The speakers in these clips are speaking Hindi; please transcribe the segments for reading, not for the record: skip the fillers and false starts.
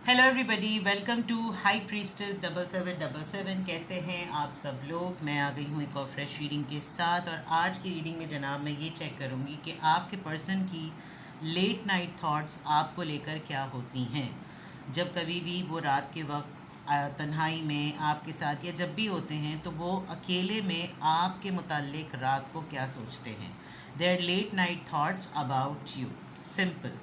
Hello everybody, welcome to high priestess 7777। कैसे हैं आप सब लोग। मैं आ गई हूँ एक और फ्रेश रीडिंग के साथ। और आज की रीडिंग में जनाब मैं ये चेक करूँगी कि आपके पर्सन की लेट नाइट थॉट्स आपको लेकर क्या होती हैं। जब कभी भी वो रात के वक्त तन्हाई में आपके साथ या जब भी होते हैं तो वो अकेले में आपके मुताल्लिक रात को क्या सोचते हैं। Their late night thoughts about you. Simple.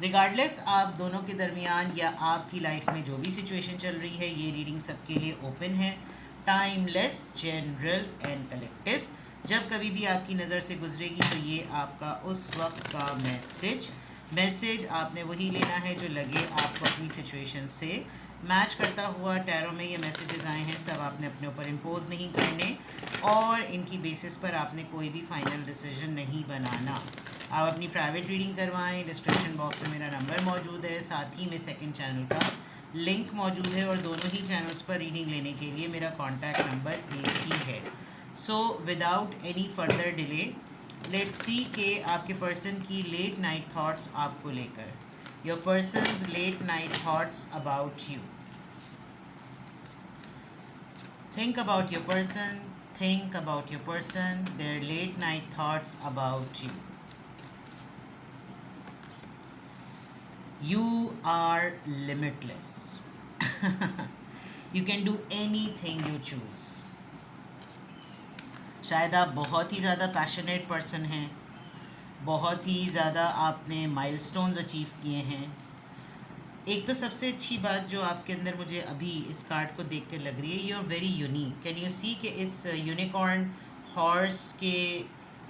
Regardless आप दोनों के दरमियान या आपकी लाइफ में जो भी सिचुएशन चल रही है, ये रीडिंग सबके लिए ओपन है। Timeless, general and collective. जब कभी भी आपकी नज़र से गुजरेगी तो ये आपका उस वक्त का मैसेज आपने वही लेना है जो लगे आपको अपनी सिचुएशन से मैच करता हुआ। टैरो में ये मैसेजेस आए हैं, सब आपने अपने ऊपर इम्पोज नहीं करने और इनकी बेसिस पर आपने कोई भी फाइनल डिसीजन नहीं बनाना। आप अपनी प्राइवेट रीडिंग करवाएं। डिस्क्रिप्शन बॉक्स में मेरा नंबर मौजूद है, साथ ही में सेकंड चैनल का लिंक मौजूद है और दोनों ही चैनल्स पर रीडिंग लेने के लिए मेरा कॉन्टैक्ट नंबर एक ही है। So without any further delay let's see के आपके पर्सन की लेट नाइट थॉट्स आपको लेकर। Your person's late night thoughts about you. Think about your person, think about your person, their late night thoughts about you. You are limitless. You can do anything you choose. शायद आप बहुत ही ज़्यादा पैशनेट पर्सन हैं, बहुत ही ज़्यादा आपने माइलस्टोन्स अचीव किए हैं। एक तो सबसे अच्छी बात जो आपके अंदर मुझे अभी इस कार्ड को देख कर लग रही है, you are very unique. Can you see कि इस यूनिकॉर्न हॉर्स के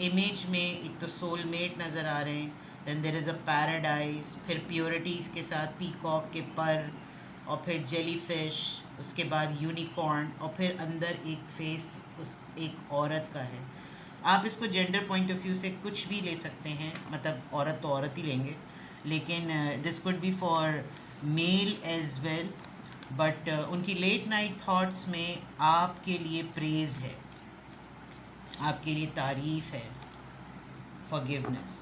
इमेज में एक तो सोलमेट नज़र आ रहे हैं, then there is a paradise, फिर प्योरिटीज़ के साथ पीकॉक के पर, और फिर जेलीफिश, उसके बाद यूनिकॉर्न, और फिर अंदर एक फेस उस एक औरत का है। आप इसको जेंडर पॉइंट ऑफ व्यू से कुछ भी ले सकते हैं, मतलब औरत तो औरत ही लेंगे, लेकिन this could be for male as well. But उनकी लेट नाइट थॉट्स में आपके लिए प्रेज़ है, आपके लिए तारीफ़ है, फॉरगिवनेस।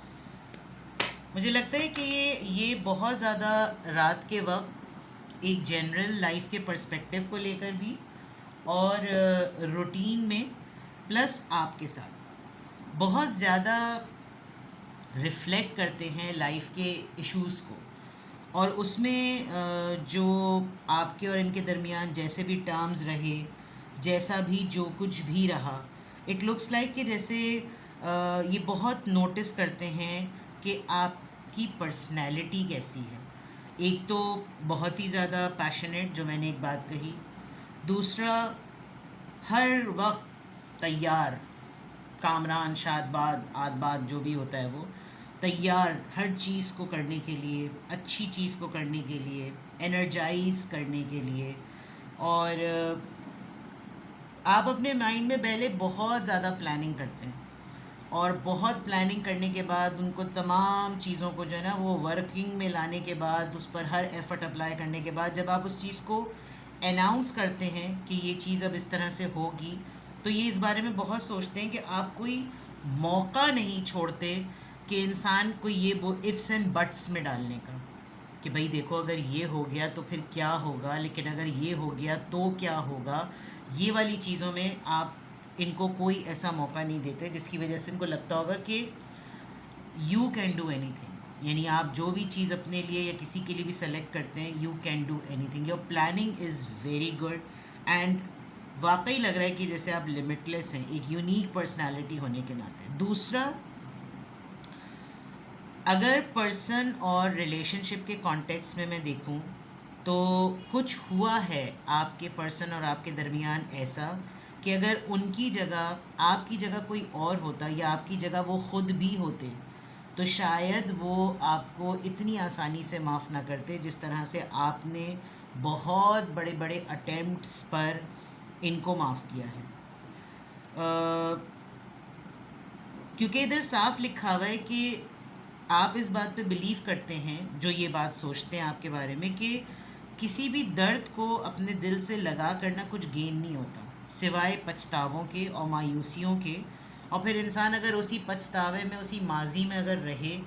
मुझे लगता है कि ये बहुत ज़्यादा रात के वक्त एक जनरल लाइफ के पर्सपेक्टिव को लेकर भी और रूटीन में प्लस आपके साथ बहुत ज़्यादा रिफ्लेक्ट करते हैं लाइफ के इश्यूज़ को। और उसमें जो आपके और इनके दरमियान जैसे भी टर्म्स रहे, जैसा भी जो कुछ भी रहा, इट लुक्स लाइक कि जैसे ये बहुत नोटिस करते हैं कि आपकी पर्सनैलिटी कैसी है। एक तो बहुत ही ज़्यादा पैशनेट, जो मैंने एक बात कही। दूसरा, हर वक्त तैयार, कामरान, शादबाद आदबाद जो भी होता है वो तैयार हर चीज़ को करने के लिए, अच्छी चीज़ को करने के लिए, एनर्जाइज करने के लिए। और आप अपने माइंड में पहले बहुत ज़्यादा प्लानिंग करते हैं और बहुत प्लानिंग करने के बाद उनको तमाम चीज़ों को जो है ना वो वर्किंग में लाने के बाद, उस पर हर एफ़र्ट अप्लाई करने के बाद जब आप उस चीज़ को अनाउंस करते हैं कि ये चीज़ अब इस तरह से होगी, तो ये इस बारे में बहुत सोचते हैं कि आप कोई मौका नहीं छोड़ते कि इंसान को ये वो इफ़्स एंड बट्स में डालने का, कि भाई देखो अगर ये हो गया तो फिर क्या होगा, लेकिन अगर ये हो गया तो क्या होगा। ये वाली चीज़ों में आप इनको कोई ऐसा मौका नहीं देते जिसकी वजह से इनको लगता होगा कि यू कैन डू एनीथिंग। यानी आप जो भी चीज़ अपने लिए या किसी के लिए भी सेलेक्ट करते हैं, you can do anything. Your planning is very good and वाकई लग रहा है कि जैसे आप लिमिटलेस हैं, एक यूनिक पर्सनालिटी होने के नाते। दूसरा, अगर पर्सन और रिलेशनशिप के कॉन्टेक्स्ट में मैं देखूं तो कुछ हुआ है आपके पर्सन और आपके दरमियान ऐसा कि अगर उनकी जगह, आपकी जगह कोई और होता या आपकी जगह वो ख़ुद भी होते तो शायद वो आपको इतनी आसानी से माफ़ ना करते जिस तरह से आपने बहुत बड़े बड़े अटेम्प्ट्स पर इनको माफ़ किया है। क्योंकि इधर साफ लिखा हुआ है कि आप इस बात पे बिलीव करते हैं, जो ये बात सोचते हैं आपके बारे में, कि किसी भी दर्द को अपने दिल से लगा करना कुछ गेन नहीं होता सिवाय पछतावों के और मायूसियों के। और फिर इंसान अगर उसी पछतावे में, उसी माजी में अगर रहे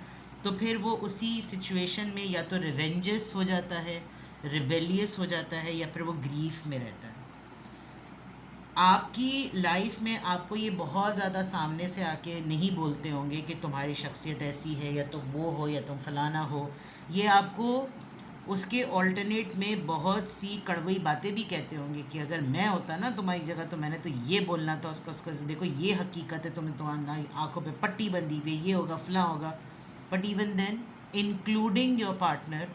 तो फिर वो उसी सिचुएशन में या तो रिवेंजस हो जाता है रिबेलियस हो जाता है या फिर वो ग्रीफ में रहता है। आपकी लाइफ में आपको ये बहुत ज़्यादा सामने से आके नहीं बोलते होंगे कि तुम्हारी शख्सियत ऐसी है या तुम वो हो या तुम फलाना हो। ये आपको उसके ऑल्टरनेट में बहुत सी कड़वी बातें भी कहते होंगे कि अगर मैं होता ना तुम्हारी जगह तो मैंने तो ये बोलना था उसका देखो ये हकीकत है, तुम्हें तुम्हारी आंखों पे पट्टी बंधी हुई, ये होगा फला होगा। But even then including your partner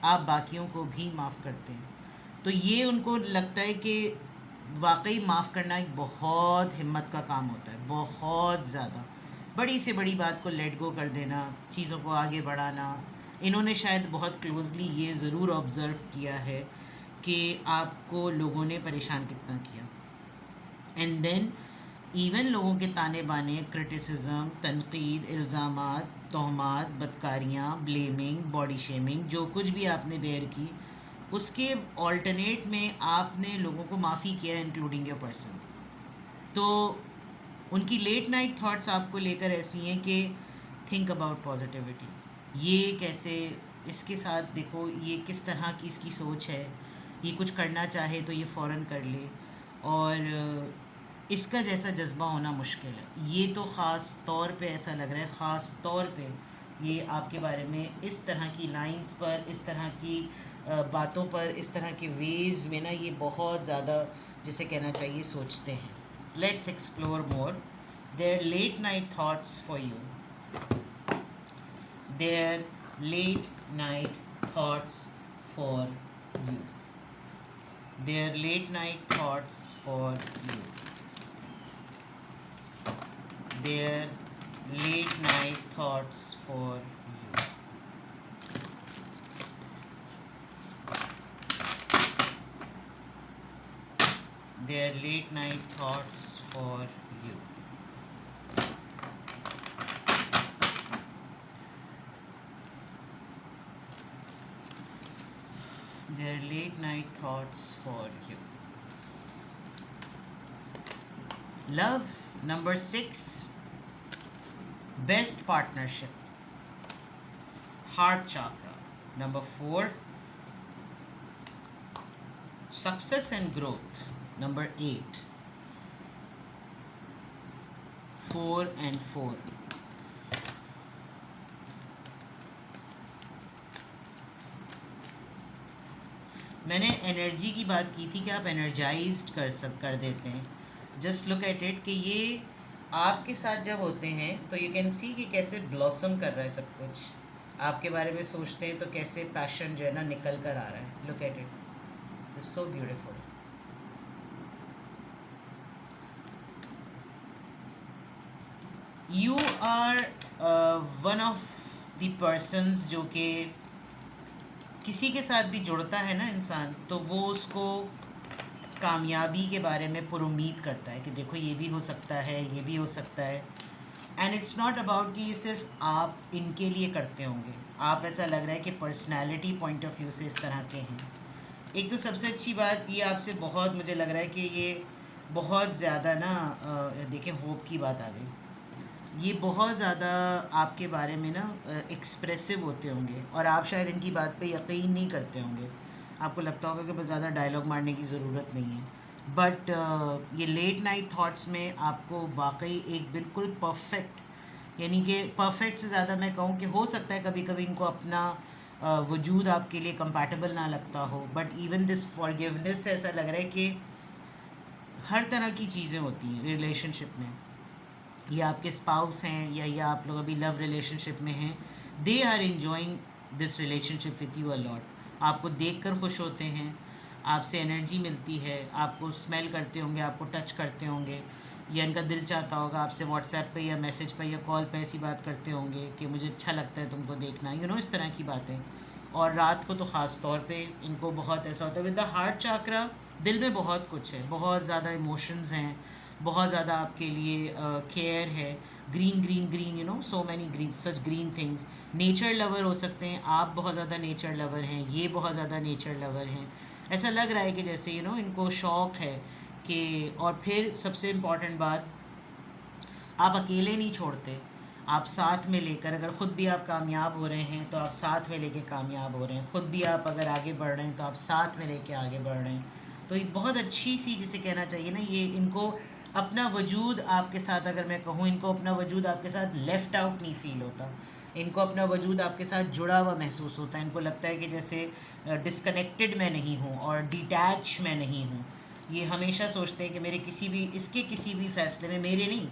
आप बाकियों को भी माफ़ करते हैं। तो ये उनको लगता है कि वाकई माफ़ करना एक बहुत हिम्मत का काम होता है, बहुत ज़्यादा। बड़ी से बड़ी बात को लेट गो कर देना, चीज़ों को आगे बढ़ाना। इन्होंने शायद बहुत क्लोजली ये ज़रूर ऑब्ज़र्व किया है कि आपको लोगों ने परेशान कितना किया। एंड देन इवन लोगों के ताने बाने, क्रिटिसिज्म, तनकीद, इल्ज़ामात, तोहमात, बदकारियाँ, ब्लेमिंग, बॉडी शेमिंग, जो कुछ भी आपने बेयर की, उसके ऑल्टरनेट में आपने लोगों को माफ़ी किया, इंक्लूडिंग योर पर्सन। तो उनकी लेट नाइट थॉट्स आपको लेकर ऐसी हैं कि थिंक अबाउट पॉजिटिविटी। ये कैसे, इसके साथ देखो ये किस तरह की इसकी सोच है, ये कुछ करना चाहे तो ये फ़ौरन कर ले, और इसका जैसा जज्बा होना मुश्किल है। ये तो ख़ास तौर पे ऐसा लग रहा है, ख़ास तौर पे ये आपके बारे में इस तरह की लाइंस पर, इस तरह की बातों पर, इस तरह के वेज़ में ना ये बहुत ज़्यादा, जिसे कहना चाहिए, सोचते हैं। Let's explore more their late night thoughts for you. Their late night thoughts for you. Their late night thoughts for you. Their late night thoughts for you. Their late night thoughts for you. Their late night thoughts for you. Love, number 6, best partnership, heart chakra. Number 4, success and growth. Number 8, 4 and 4. मैंने एनर्जी की बात की थी कि आप एनर्जाइज्ड कर देते हैं। जस्ट लुक एट इट कि ये आपके साथ जब होते हैं तो यू कैन सी कि कैसे ब्लॉसम कर रहा है सब कुछ। आपके बारे में सोचते हैं तो कैसे पैशन जो है ना निकल कर आ रहा है। Look at it, it's so beautiful. You are one of the persons जो कि किसी के साथ भी जुड़ता है ना इंसान, तो वो उसको कामयाबी के बारे में पुरुमीद करता है कि देखो ये भी हो सकता है, ये भी हो सकता है। एंड इट्स नॉट अबाउट कि ये सिर्फ आप इनके लिए करते होंगे, आप ऐसा लग रहा है कि पर्सनैलिटी पॉइंट ऑफ व्यू से इस तरह के हैं। एक तो सबसे अच्छी बात ये आपसे बहुत मुझे लग रहा है कि ये बहुत ज़्यादा ना देखें, होप की बात आ गई, ये बहुत ज़्यादा आपके बारे में ना एक्सप्रेसिव होते होंगे, और आप शायद इनकी बात पे यकीन नहीं करते होंगे। आपको लगता होगा कि बस ज़्यादा डायलॉग मारने की ज़रूरत नहीं है। बट ये लेट नाइट थॉट्स में आपको वाकई एक बिल्कुल परफेक्ट, यानी कि परफेक्ट से ज़्यादा मैं कहूँ कि हो सकता है कभी कभी इनको अपना वजूद आपके लिए कंपैटिबल ना लगता हो, बट इवन दिस फॉरगिवनेस से ऐसा लग रहा है कि हर तरह की चीज़ें होती हैं रिलेशनशिप में। ये आपके स्पाउस हैं या ये आप लोग अभी लव रिलेशनशिप में हैं, they are enjoying this relationship with you a lot. आपको देखकर खुश होते हैं, आपसे एनर्जी मिलती है, आपको स्मेल करते होंगे, आपको टच करते होंगे, या इनका दिल चाहता होगा आपसे व्हाट्सएप पे या मैसेज पे या कॉल पे ऐसी बात करते होंगे कि मुझे अच्छा लगता है तुमको देखना, यू नो, इस तरह की बातें। और रात को तो ख़ास तौर पे इनको बहुत ऐसा होता है विद द हार्ट चाक्रा, दिल में बहुत कुछ है, बहुत ज़्यादा इमोशंस हैं, बहुत ज़्यादा आपके लिए केयर है। Green green green, you know, so many green, such green things. Nature lover हो सकते हैं आप, बहुत ज़्यादा नेचर लवर हैं, ये बहुत ज़्यादा नेचर लवर हैं। ऐसा लग रहा है कि जैसे यू नो इनको शौक़ है कि, और फिर सबसे इम्पॉर्टेंट बात, आप अकेले नहीं छोड़ते, आप साथ में लेकर, अगर ख़ुद भी आप कामयाब हो रहे हैं तो आप साथ में लेके कामयाब हो रहे हैं, ख़ुद भी आप अगर आगे बढ़ रहे हैं तो आप साथ में लेके आगे बढ़ रहे हैं। तो ये बहुत अच्छी सी, जिसे कहना चाहिए ना, ये इनको अपना वजूद आपके साथ, अगर मैं कहूँ, इनको अपना वजूद आपके साथ लेफ़्ट आउट नहीं फ़ील होता। इनको अपना वजूद आपके साथ जुड़ा हुआ महसूस होता है। इनको लगता है कि जैसे डिस्कनेक्टेड मैं नहीं हूँ और डिटैच मैं नहीं हूँ। ये हमेशा सोचते हैं कि मेरे किसी भी, इसके किसी भी फ़ैसले में, मेरे नहीं,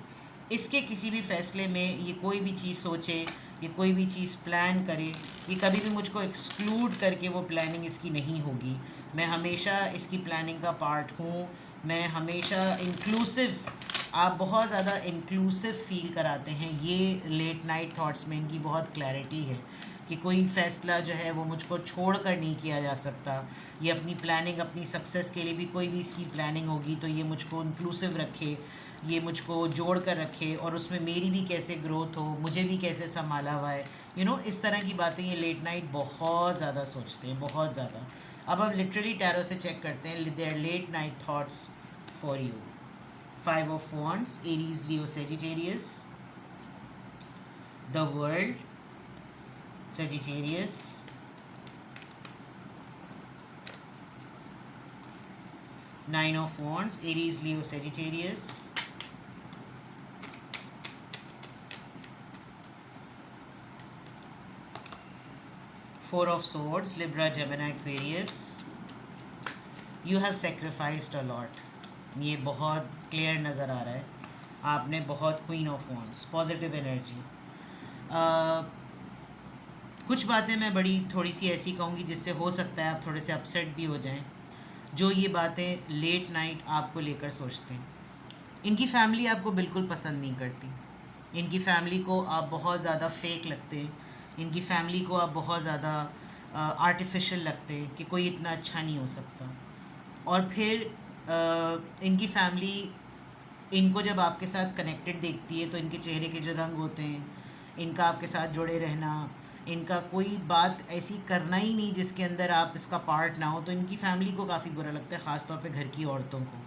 इसके किसी भी फ़ैसले में ये कोई भी चीज़ सोचे, ये कोई भी चीज़ प्लान करे, ये कभी भी मुझको एक्सक्लूड करके वो प्लानिंग इसकी नहीं होगी। मैं हमेशा इसकी प्लानिंग का पार्ट हूँ। मैं हमेशा इंक्लूसिव, आप बहुत ज़्यादा इंक्लूसिव फ़ील कराते हैं। ये लेट नाइट थॉट्स में इनकी बहुत क्लैरिटी है कि कोई फ़ैसला जो है वो मुझको छोड़ कर नहीं किया जा सकता। ये अपनी प्लानिंग, अपनी सक्सेस के लिए भी कोई भी इसकी प्लानिंग होगी तो ये मुझको इंक्लूसिव रखे, ये मुझको जोड़ कर रखे, और उसमें मेरी भी कैसे ग्रोथ हो, मुझे भी कैसे संभाला हुआ है, इस तरह की बातें ये लेट नाइट बहुत ज़्यादा सोचते हैं, बहुत ज़्यादा। अब हम लिटरली टैरो से चेक करते हैं their late night thoughts for you. 5 of Wands, Aries, Leo, Sagittarius. The World, Sagittarius. 9 of Wands, Aries, Leo, Sagittarius. 4 of Swords, Libra, Gemini, Aquarius. You have sacrificed a lot. ये बहुत क्लियर नज़र आ रहा है। आपने बहुत, queen of wands, positive energy. कुछ बातें मैं बड़ी थोड़ी सी ऐसी कहूँगी जिससे हो सकता है आप थोड़े से अपसेट भी हो जाएं, जो ये बातें लेट नाइट आपको लेकर सोचते हैं। इनकी फैमिली आपको बिल्कुल पसंद नहीं करती। इनकी फैमिली को आप बहुत ज़्यादा फेक लगते हैं। इनकी फैमिली को आप बहुत ज़्यादा आर्टिफिशियल लगते हैं कि कोई इतना अच्छा नहीं हो सकता। और फिर इनकी फैमिली इनको जब आपके साथ कनेक्टेड देखती है तो इनके चेहरे के जो रंग होते हैं, इनका आपके साथ जुड़े रहना, इनका कोई बात ऐसी करना ही नहीं जिसके अंदर आप इसका पार्ट ना हो, तो इनकी फैमिली को काफ़ी बुरा लगता है, ख़ास तौर पे घर की औरतों को।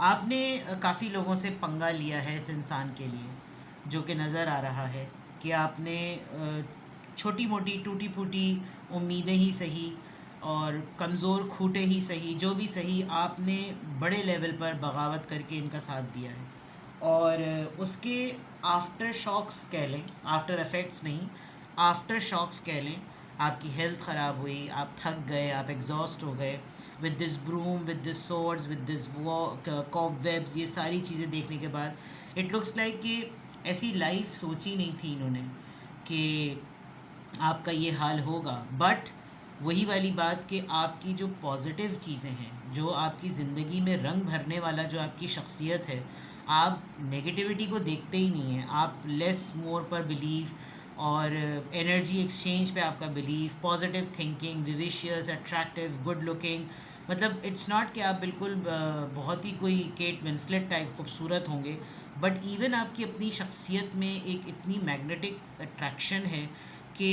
आपने काफ़ी लोगों से पंगा लिया है इस इंसान के लिए, जो कि नज़र आ रहा है कि आपने छोटी मोटी टूटी फूटी उम्मीदें ही सही और कमज़ोर खूंटे ही सही, जो भी सही, आपने बड़े लेवल पर बगावत करके इनका साथ दिया है। और उसके आफ्टर शॉक्स कह लें, आफ्टर इफ़ेक्ट्स नहीं, आफ्टर शॉक्स कह लें, आपकी हेल्थ ख़राब हुई, आप थक गए, आप एग्जॉस्ट हो गए with this broom, with this swords, with this cobwebs, ये सारी चीज़ें देखने के बाद इट लुक्स लाइक कि ऐसी लाइफ सोची नहीं थी इन्होंने कि आपका ये हाल होगा। बट वही वाली बात कि आपकी जो पॉजिटिव चीज़ें हैं, जो आपकी ज़िंदगी में रंग भरने वाला जो आपकी शख्सियत है, आप नेगेटिविटी को देखते ही नहीं हैं। आप लेस मोर पर बिलीव और एनर्जी एक्सचेंज पे आपका believe, positive thinking, vivacious, attractive, good looking, मतलब इट्स नॉट कि आप बिल्कुल बहुत ही कोई केट विंसलेट टाइप खूबसूरत होंगे, बट इवन आपकी अपनी शख्सियत में एक इतनी मैग्नेटिक अट्रैक्शन है कि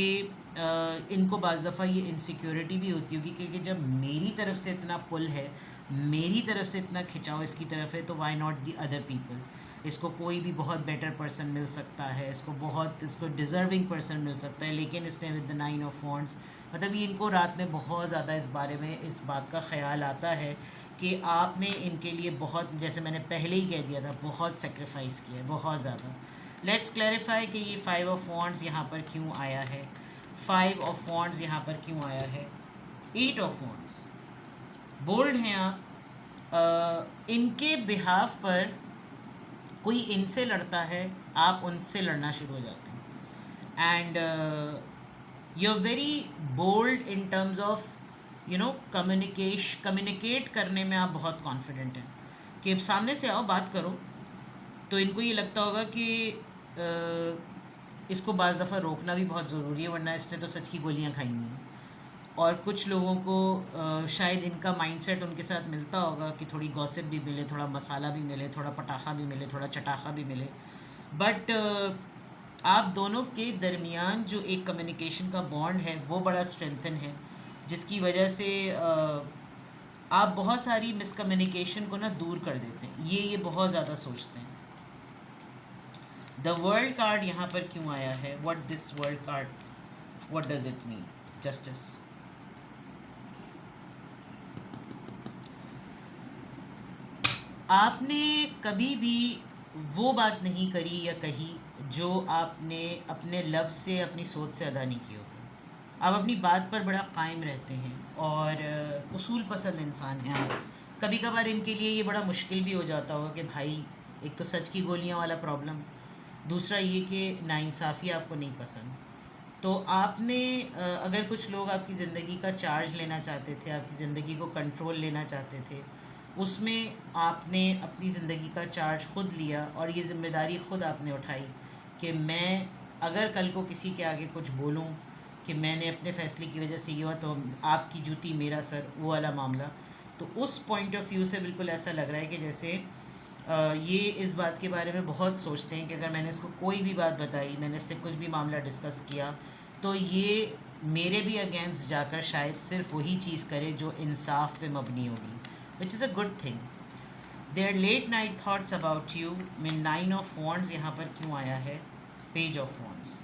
इनको बाज़ दफ़ा ये इनसिक्योरिटी भी होती होगी क्योंकि जब मेरी तरफ से इतना पुल है, मेरी तरफ से इतना खिंचाव इसकी तरफ है, तो why not the other people. इसको कोई भी बहुत बेटर पर्सन मिल सकता है, इसको डिज़र्विंग पर्सन मिल सकता है, लेकिन इसने विद द 9 ऑफ वॉन्ड्स, मतलब ये इनको रात में बहुत ज़्यादा इस बारे में, इस बात का ख्याल आता है कि आपने इनके लिए बहुत, जैसे मैंने पहले ही कह दिया था, बहुत सेक्रीफाइस किया है, बहुत ज़्यादा। लेट्स क्लैरिफाई कि ये 5 ऑफ वॉन्ड्स यहाँ पर क्यों आया है, 5 ऑफ वॉन्ड्स यहाँ पर क्यों आया है, 8 ऑफ वॉन्ड्स। बोल्ड हैं आप, इनके बिहाफ पर कोई इनसे लड़ता है, आप उनसे लड़ना शुरू हो जाते हैं। And you are very bold in terms of communicate करने में आप बहुत कॉन्फिडेंट हैं कि सामने से आओ बात करो। तो इनको ये लगता होगा कि इसको बाज़ दफ़ा रोकना भी बहुत ज़रूरी है, वरना इसने तो सच की गोलियां खाई हुई हैं। और कुछ लोगों को शायद इनका माइंडसेट उनके साथ मिलता होगा कि थोड़ी गॉसिप भी मिले, थोड़ा मसाला भी मिले, थोड़ा पटाखा भी मिले, थोड़ा चटाखा भी मिले। बट आप दोनों के दरमियान जो एक कम्युनिकेशन का बॉन्ड है वो बड़ा स्ट्रेंथन है, जिसकी वजह से आप बहुत सारी मिसकम्युनिकेशन को ना दूर कर देते हैं। ये बहुत ज़्यादा सोचते हैं। द वर्ल्ड कार्ड यहाँ पर क्यों आया है? What this world card, what does it mean? Justice. आपने कभी भी वो बात नहीं करी या कही जो आपने अपने लफ्ज़ से, अपनी सोच से अदा नहीं की होगी। आप अपनी बात पर बड़ा कायम रहते हैं और उसूल पसंद इंसान हैं आप। कभी कभार इनके लिए ये बड़ा मुश्किल भी हो जाता होगा कि भाई, एक तो सच की गोलियां वाला प्रॉब्लम, दूसरा ये कि नाइंसाफ़ी आपको नहीं पसंद। तो आपने अगर कुछ लोग आपकी ज़िंदगी का चार्ज लेना चाहते थे, आपकी ज़िंदगी को कंट्रोल लेना चाहते थे, उसमें आपने अपनी ज़िंदगी का चार्ज खुद लिया और ये ज़िम्मेदारी खुद आपने उठाई कि मैं अगर कल को किसी के आगे कुछ बोलूं कि मैंने अपने फ़ैसले की वजह से ये हुआ तो आपकी जूती मेरा सर, वो वाला मामला। तो उस पॉइंट ऑफ व्यू से बिल्कुल ऐसा लग रहा है कि जैसे ये इस बात के बारे में बहुत सोचते हैं कि अगर मैंने इसको कोई भी बात बताई, मैंने इससे कुछ भी मामला डिस्कस किया, तो ये मेरे भी अगेंस्ट जाकर शायद सिर्फ वही चीज़ करे जो इंसाफ पे मबनी होगी, which is a good thing. Their late night thoughts about you में 9 ऑफ वॉन्ड्स यहाँ पर क्यों आया है? Page of wands.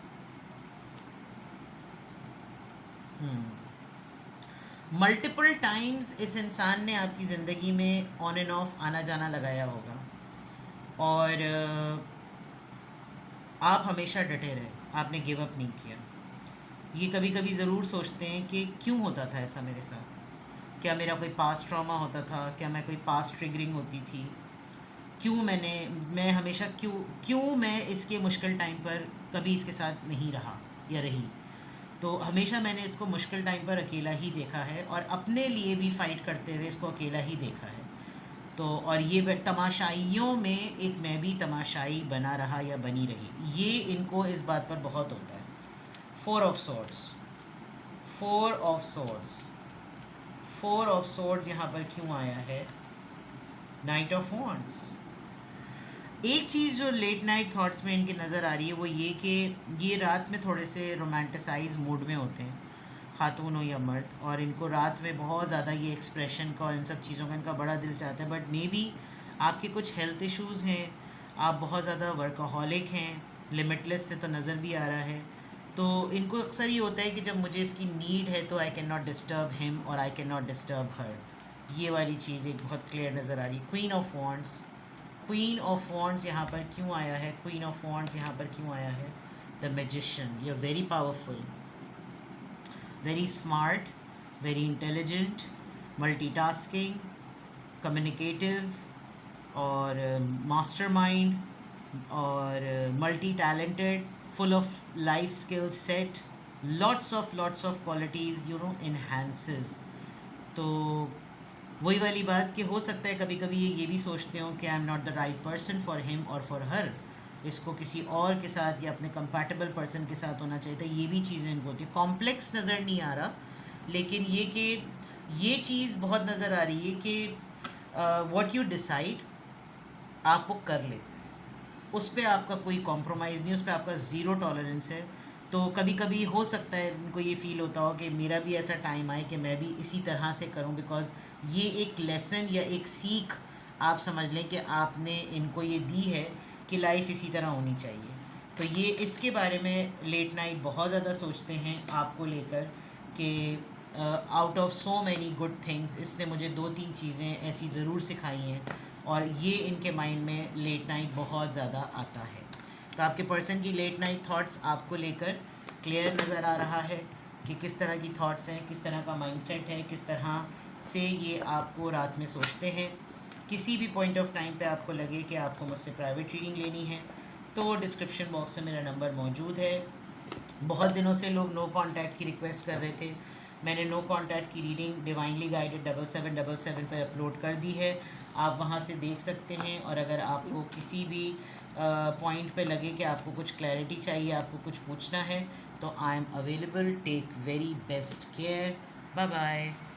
Multiple times इस इंसान ने आपकी ज़िंदगी में ऑन एंड ऑफ आना जाना लगाया होगा और आप हमेशा डटे रहे, आपने गिव अप नहीं किया। ये कभी कभी ज़रूर सोचते हैं कि क्यों होता था ऐसा मेरे साथ, क्या मेरा कोई पास्ट ट्रॉमा होता था, क्या मैं कोई पास्ट ट्रिगरिंग होती थी, क्यों मैं हमेशा क्यों मैं इसके मुश्किल टाइम पर कभी इसके साथ नहीं रहा या रही। तो हमेशा मैंने इसको मुश्किल टाइम पर अकेला ही देखा है और अपने लिए भी फ़ाइट करते हुए इसको अकेला ही देखा है। तो और ये तमाशाइयों में एक मैं भी तमाशाई बना रहा या बनी रही, ये इनको इस बात पर बहुत होता है। 4 of swords, 4 of swords, 4 of swords यहाँ पर क्यों आया है? Night of wands. एक चीज़ जो लेट नाइट थॉट्स में इनके नज़र आ रही है वो ये कि ये रात में थोड़े से रोमांटिसाइज मूड में होते हैं, खातून हो या मर्द, और इनको रात में बहुत ज़्यादा ये एक्सप्रेशन का और इन सब चीज़ों का इनका बड़ा दिल चाहता है। बट मे बी आपके कुछ हेल्थ इश्यूज़ हैं, आप बहुत ज़्यादा वर्कaholic हैं, लिमिटलेस से तो नज़र भी आ रहा है। तो इनको अक्सर ये होता है कि जब मुझे इसकी नीड है तो I can not disturb him और I can not disturb her. ये वाली चीज़ एक बहुत क्लियर नज़र आ रही है। Queen of wands, queen of wands यहाँ पर क्यों आया है? क्वीन ऑफ वॉन्ड्स यहाँ पर क्यों आया है? The magician. You are very powerful, very smart, very intelligent, multitasking, communicative और मास्टरमाइंड और multi talented, full of life skill set, lots of qualities enhances. तो वही वाली बात कि हो सकता है कभी कभी ये भी सोचते हो कि I am not the right person for him और फॉर हर, इसको किसी और के साथ या अपने कंपैटिबल पर्सन के साथ होना चाहिए था। ये भी चीज़ें इनको होती है। कॉम्प्लेक्स नज़र नहीं आ रहा, लेकिन ये कि ये चीज़ बहुत नज़र आ रही है कि व्हाट यू डिसाइड आप वो कर लेते हैं, उस पर आपका कोई कॉम्प्रोमाइज़ नहीं, उस पर आपका ज़ीरो टॉलरेंस है। तो कभी कभी हो सकता है इनको ये फ़ील होता हो कि मेरा भी ऐसा टाइम आए कि मैं भी इसी तरह से करूं, बिकॉज़ ये एक लेसन या एक सीख आप समझ लें कि आपने इनको ये दी है कि लाइफ इसी तरह होनी चाहिए। तो ये इसके बारे में लेट नाइट बहुत ज़्यादा सोचते हैं आपको लेकर कि out of so many good things इसने मुझे 2-3 चीज़ें ऐसी ज़रूर सिखाई हैं और ये इनके माइंड में लेट नाइट बहुत ज़्यादा आता है। तो आपके पर्सन की लेट नाइट थॉट्स आपको लेकर क्लियर नज़र आ रहा है कि किस तरह की थॉट्स हैं, किस तरह का माइंडसेट है, किस तरह से ये आपको रात में सोचते हैं। किसी भी पॉइंट ऑफ टाइम पे आपको लगे कि आपको मुझसे प्राइवेट रीडिंग लेनी है तो डिस्क्रिप्शन बॉक्स में मेरा नंबर मौजूद है। बहुत दिनों से लोग नो कॉन्टैक्ट की रिक्वेस्ट कर रहे थे, मैंने नो कॉन्टैक्ट की रीडिंग डिवाइनली गाइडेड 7777 पर अपलोड कर दी है, आप वहां से देख सकते हैं। और अगर आपको किसी भी पॉइंट पे लगे कि आपको कुछ क्लैरिटी चाहिए, आपको कुछ पूछना है, तो I am available. Take very best care, bye bye.